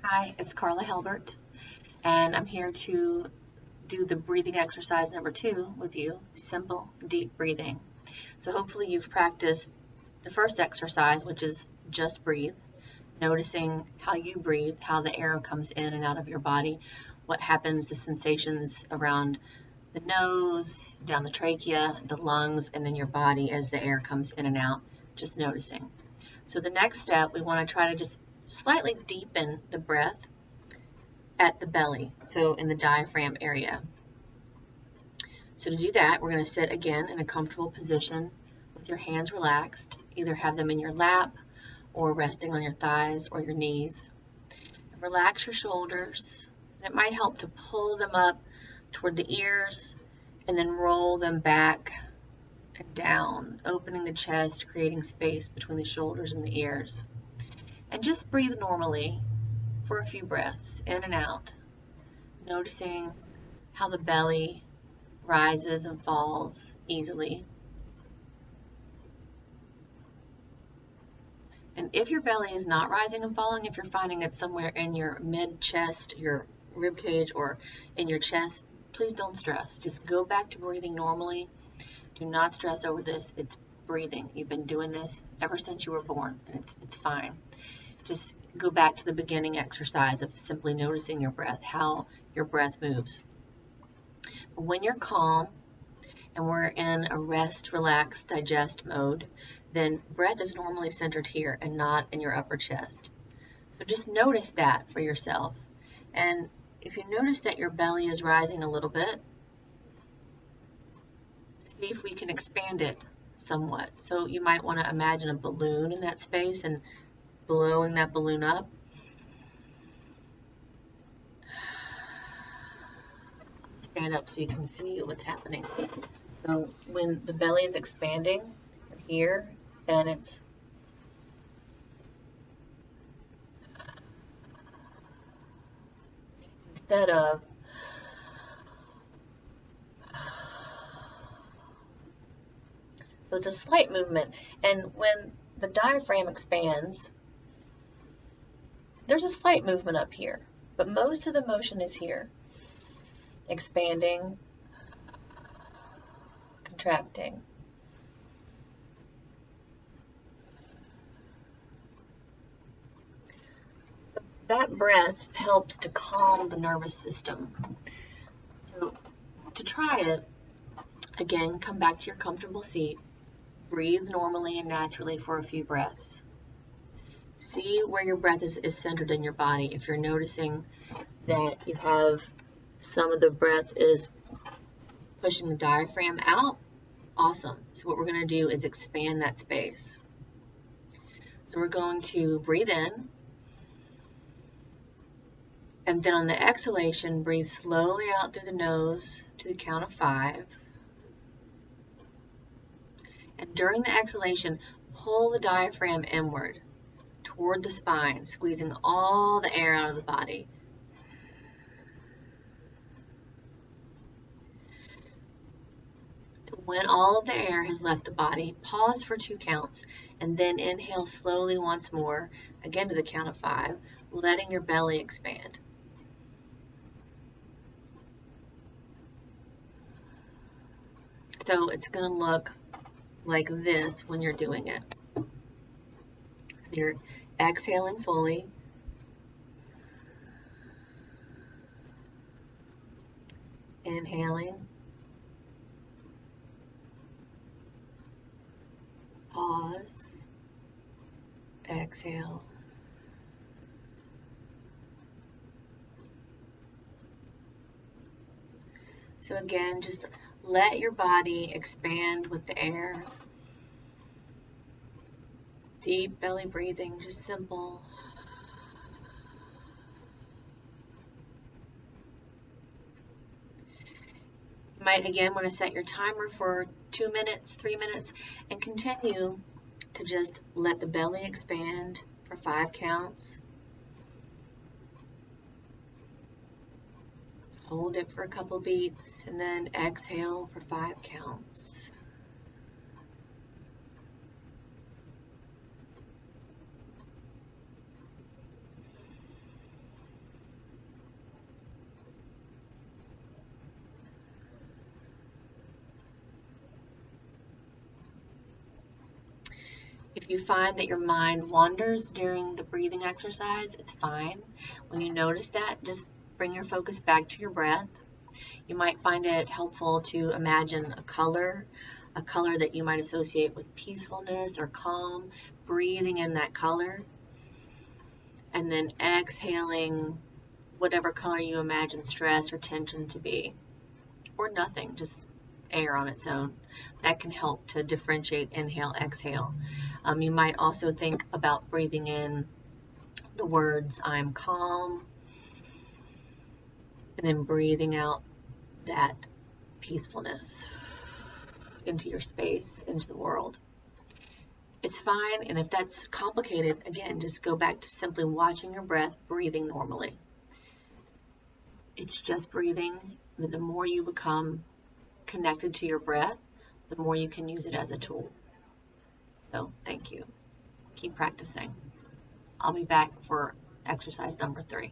Hi, it's Karla Helbert, and I'm here to do the breathing exercise number 2 with you, simple, deep breathing. So hopefully you've practiced the first exercise, which is just breathe, noticing how you breathe, how the air comes in and out of your body, what happens, the sensations around the nose, down the trachea, the lungs, and in your body as the air comes in and out, just noticing. So the next step, we want to try to just slightly deepen the breath at the belly, so in the diaphragm area. So to do that, we're going to sit again in a comfortable position with your hands relaxed. Either have them in your lap or resting on your thighs or your knees. And relax your shoulders. And it might help to pull them up toward the ears and then roll them back and down, opening the chest, creating space between the shoulders and the ears. And just breathe normally for a few breaths, in and out, noticing how the belly rises and falls easily. And if your belly is not rising and falling, if you're finding it somewhere in your mid-chest, your rib cage, or in your chest, please don't stress. Just go back to breathing normally. Do not stress over this. It's breathing. You've been doing this ever since you were born, and it's fine. Just go back to the beginning exercise of simply noticing your breath, how your breath moves. When you're calm and we're in a rest, relax, digest mode, then breath is normally centered here and not in your upper chest. So just notice that for yourself. And if you notice that your belly is rising a little bit, see if we can expand it somewhat. So you might want to imagine a balloon in that space and blowing that balloon up. Stand up so you can see what's happening. So when the belly is expanding here, and it's instead of so it's a slight movement, and when the diaphragm expands, there's a slight movement up here, but most of the motion is here. Expanding, contracting. So that breath helps to calm the nervous system. So to try it, again, come back to your comfortable seat. Breathe normally and naturally for a few breaths. See where your breath is centered in your body. If you're noticing that you have some of the breath is pushing the diaphragm out, awesome. So what we're going to do is expand that space. So we're going to breathe in, and then on the exhalation, breathe slowly out through the nose to the count of 5. And during the exhalation, pull the diaphragm inward toward the spine, squeezing all the air out of the body. When all of the air has left the body, pause for 2 counts, and then inhale slowly once more, again to the count of 5, letting your belly expand. So it's going to look like this when you're doing it. So you're exhaling fully. Inhaling. Pause. Exhale. So again, just let your body expand with the air. Deep belly breathing, just simple. You might again want to set your timer for 2 minutes, 3 minutes, and continue to just let the belly expand for 5 counts. Hold it for a couple beats, and then exhale for 5 counts. If you find that your mind wanders during the breathing exercise, it's fine. When you notice that, just bring your focus back to your breath. You might find it helpful to imagine a color that you might associate with peacefulness or calm, breathing in that color, and then exhaling whatever color you imagine stress or tension to be, or nothing, just air on its own. That can help to differentiate inhale, exhale. You might also think about breathing in the words, I'm calm, and then breathing out that peacefulness into your space, into the world. It's fine, and if that's complicated, again, just go back to simply watching your breath, breathing normally. It's just breathing. The more you become connected to your breath, the more you can use it as a tool. So thank you. Keep practicing. I'll be back for exercise number 3.